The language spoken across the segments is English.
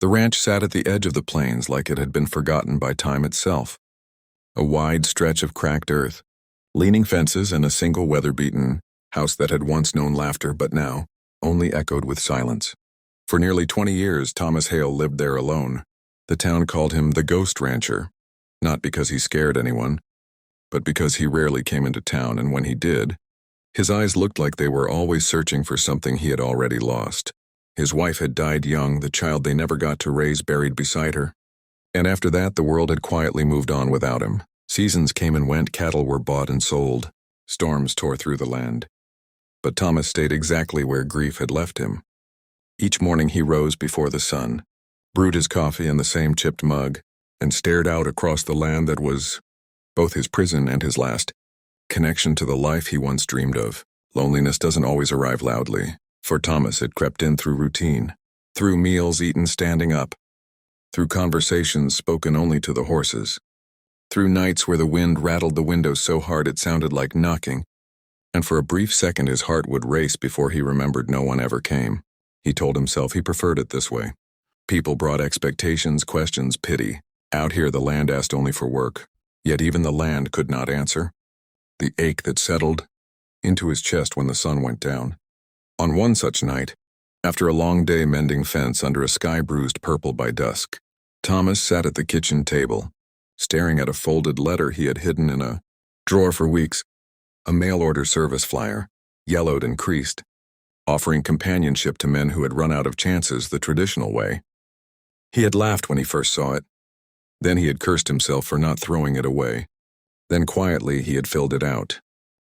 The ranch sat at the edge of the plains like it had been forgotten by time itself. A wide stretch of cracked earth, leaning fences, and a single weather-beaten house that had once known laughter but now only echoed with silence. For nearly 20 years, Thomas Hale lived there alone. The town called him the Ghost Rancher, not because he scared anyone, but because he rarely came into town, and when he did, his eyes looked like they were always searching for something he had already lost. His wife had died young, the child they never got to raise buried beside her. And after that, the world had quietly moved on without him. Seasons came and went, cattle were bought and sold, storms tore through the land. But Thomas stayed exactly where grief had left him. Each morning he rose before the sun, brewed his coffee in the same chipped mug, and stared out across the land that was both his prison and his last connection to the life he once dreamed of. Loneliness doesn't always arrive loudly. For Thomas, it crept in through routine, through meals eaten standing up, through conversations spoken only to the horses, through nights where the wind rattled the windows so hard it sounded like knocking, and for a brief second his heart would race before he remembered no one ever came. He told himself he preferred it this way. People brought expectations, questions, pity. Out here the land asked only for work, yet even the land could not answer. The ache that settled into his chest when the sun went down. On one such night, after a long day mending fence under a sky bruised purple by dusk, Thomas sat at the kitchen table, staring at a folded letter he had hidden in a drawer for weeks, a mail-order service flyer, yellowed and creased, offering companionship to men who had run out of chances the traditional way. He had laughed when he first saw it. Then he had cursed himself for not throwing it away. Then quietly he had filled it out.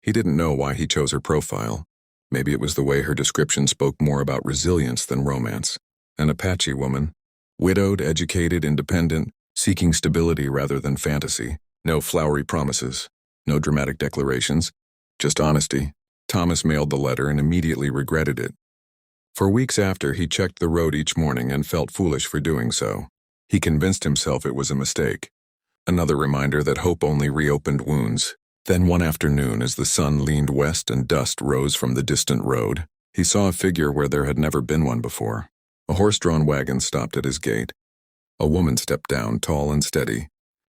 He didn't know why he chose her profile. Maybe it was the way her description spoke more about resilience than romance. An Apache woman, widowed, educated, independent, seeking stability rather than fantasy. No flowery promises, no dramatic declarations, just honesty. Thomas mailed the letter and immediately regretted it. For weeks after, he checked the road each morning and felt foolish for doing so. He convinced himself it was a mistake. Another reminder that hope only reopened wounds. Then one afternoon, as the sun leaned west and dust rose from the distant road, he saw a figure where there had never been one before. A horse-drawn wagon stopped at his gate. A woman stepped down, tall and steady,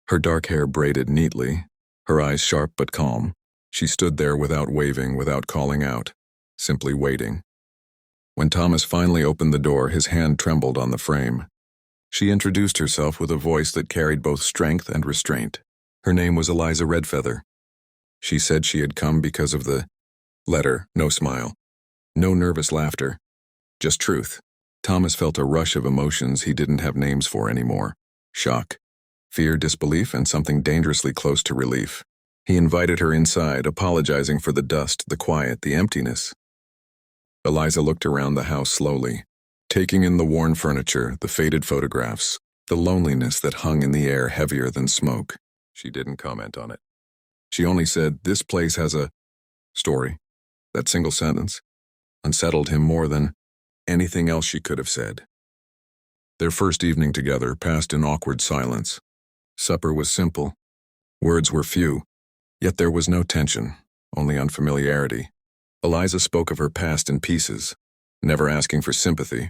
her dark hair braided neatly, her eyes sharp but calm. She stood there without waving, without calling out, simply waiting. When Thomas finally opened the door, his hand trembled on the frame. She introduced herself with a voice that carried both strength and restraint. Her name was Eliza Redfeather. She said she had come because of the letter. No smile, no nervous laughter, just truth. Thomas felt a rush of emotions he didn't have names for anymore. Shock, fear, disbelief, and something dangerously close to relief. He invited her inside, apologizing for the dust, the quiet, the emptiness. Eliza looked around the house slowly, taking in the worn furniture, the faded photographs, the loneliness that hung in the air heavier than smoke. She didn't comment on it. She only said, "This place has a story." That single sentence unsettled him more than anything else she could have said. Their first evening together passed in awkward silence. Supper was simple. Words were few. Yet there was no tension, only unfamiliarity. Eliza spoke of her past in pieces, never asking for sympathy.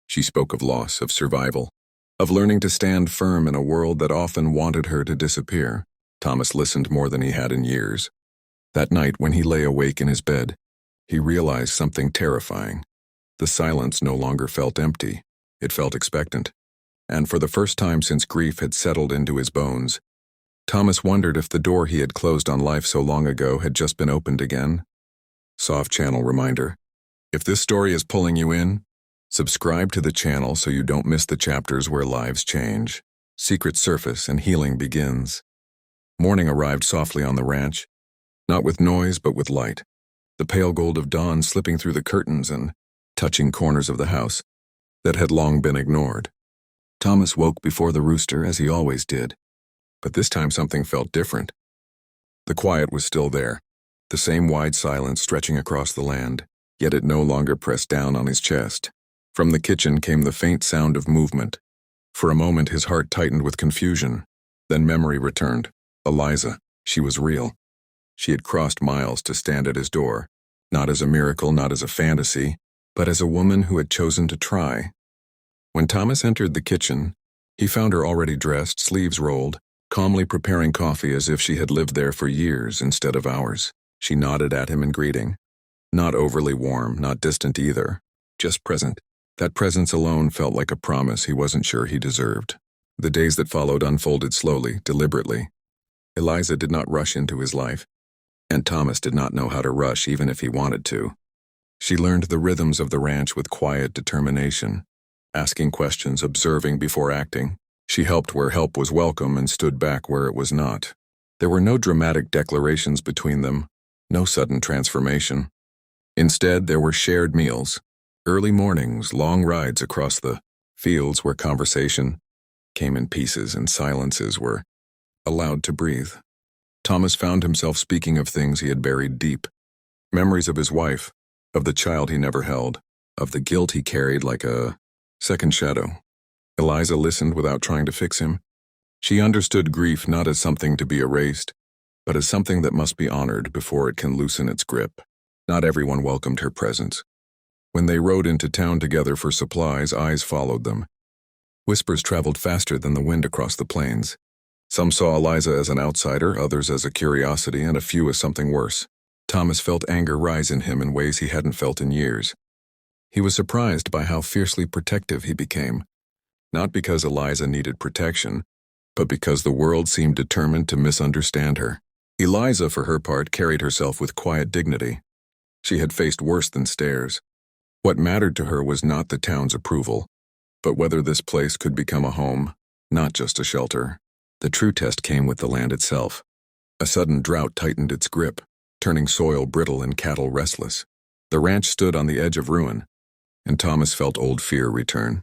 She spoke of loss, of survival, of learning to stand firm in a world that often wanted her to disappear. Thomas listened more than he had in years. That night, when he lay awake in his bed, he realized something terrifying. The silence no longer felt empty. It felt expectant. And for the first time since grief had settled into his bones, Thomas wondered if the door he had closed on life so long ago had just been opened again. Soft channel reminder. If this story is pulling you in, subscribe to the channel so you don't miss the chapters where lives change, secrets surface, and healing begins. Morning arrived softly on the ranch, not with noise but with light, the pale gold of dawn slipping through the curtains and touching corners of the house that had long been ignored. Thomas woke before the rooster, as he always did, but this time something felt different. The quiet was still there, the same wide silence stretching across the land, yet it no longer pressed down on his chest. From the kitchen came the faint sound of movement. For a moment his heart tightened with confusion, then memory returned. Eliza, she was real. She had crossed miles to stand at his door, not as a miracle, not as a fantasy, but as a woman who had chosen to try. When Thomas entered the kitchen, he found her already dressed, sleeves rolled, calmly preparing coffee as if she had lived there for years instead of hours. She nodded at him in greeting. Not overly warm, not distant either, just present. That presence alone felt like a promise he wasn't sure he deserved. The days that followed unfolded slowly, deliberately. Eliza did not rush into his life, and Thomas did not know how to rush even if he wanted to. She learned the rhythms of the ranch with quiet determination, asking questions, observing before acting. She helped where help was welcome and stood back where it was not. There were no dramatic declarations between them, no sudden transformation. Instead, there were shared meals, early mornings, long rides across the fields where conversation came in pieces and silences were allowed to breathe. Thomas found himself speaking of things he had buried deep. Memories of his wife, of the child he never held, of the guilt he carried like a second shadow. Eliza listened without trying to fix him. She understood grief not as something to be erased, but as something that must be honored before it can loosen its grip. Not everyone welcomed her presence. When they rode into town together for supplies, eyes followed them. Whispers traveled faster than the wind across the plains. Some saw Eliza as an outsider, others as a curiosity, and a few as something worse. Thomas felt anger rise in him in ways he hadn't felt in years. He was surprised by how fiercely protective he became, not because Eliza needed protection, but because the world seemed determined to misunderstand her. Eliza, for her part, carried herself with quiet dignity. She had faced worse than stares. What mattered to her was not the town's approval, but whether this place could become a home, not just a shelter. The true test came with the land itself. A sudden drought tightened its grip, turning soil brittle and cattle restless. The ranch stood on the edge of ruin, and Thomas felt old fear return.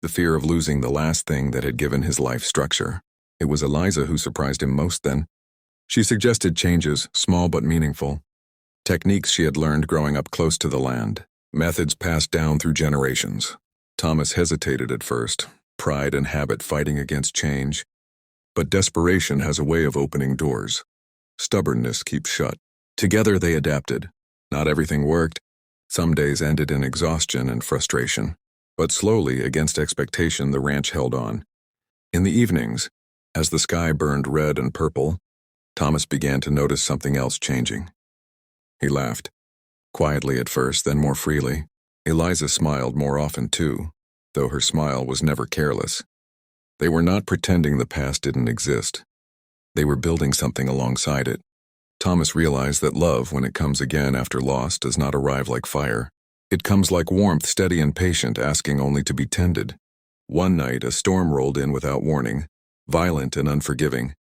The fear of losing the last thing that had given his life structure. It was Eliza who surprised him most then. She suggested changes, small but meaningful. Techniques she had learned growing up close to the land. Methods passed down through generations. Thomas hesitated at first, pride and habit fighting against change. But desperation has a way of opening doors. Stubbornness keeps shut. Together they adapted. Not everything worked. Some days ended in exhaustion and frustration. But slowly, against expectation, the ranch held on. In the evenings, as the sky burned red and purple, Thomas began to notice something else changing. He laughed. Quietly at first, then more freely. Eliza smiled more often too, though her smile was never careless. They were not pretending the past didn't exist. They were building something alongside it. Thomas realized that love, when it comes again after loss, does not arrive like fire. It comes like warmth, steady and patient, asking only to be tended. One night, a storm rolled in without warning, violent and unforgiving.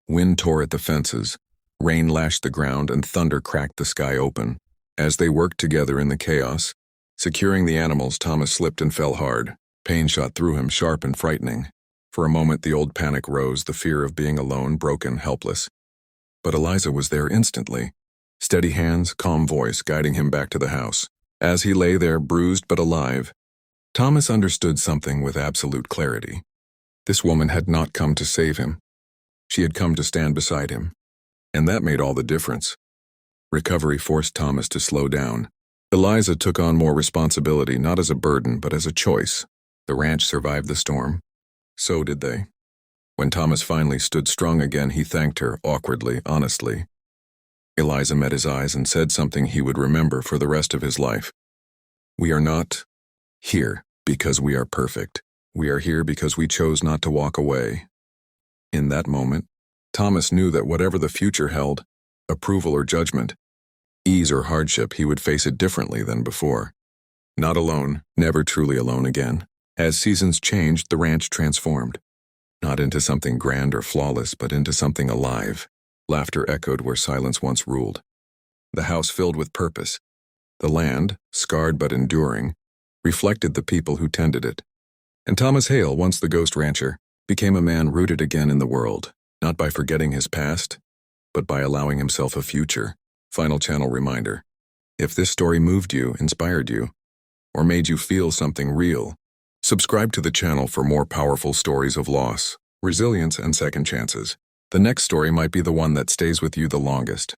Wind tore at the fences, rain lashed the ground, and thunder cracked the sky open. As they worked together in the chaos, securing the animals, Thomas slipped and fell hard. Pain shot through him, sharp and frightening. For a moment, the old panic rose, the fear of being alone, broken, helpless. But Eliza was there instantly. Steady hands, calm voice, guiding him back to the house. As he lay there, bruised but alive, Thomas understood something with absolute clarity. This woman had not come to save him. She had come to stand beside him. And that made all the difference. Recovery forced Thomas to slow down. Eliza took on more responsibility, not as a burden, but as a choice. The ranch survived the storm. So did they. When Thomas finally stood strong again, he thanked her, awkwardly, honestly. Eliza met his eyes and said something he would remember for the rest of his life. We are not here because we are perfect. We are here because we chose not to walk away. In that moment, Thomas knew that whatever the future held, approval or judgment, ease or hardship, he would face it differently than before. Not alone, never truly alone again. As seasons changed, the ranch transformed. Not into something grand or flawless, but into something alive. Laughter echoed where silence once ruled. The house filled with purpose. The land, scarred but enduring, reflected the people who tended it. And Thomas Hale, once the ghost rancher, became a man rooted again in the world, not by forgetting his past, but by allowing himself a future. Final channel reminder. If this story moved you, inspired you, or made you feel something real, subscribe to the channel for more powerful stories of loss, resilience, and second chances. The next story might be the one that stays with you the longest.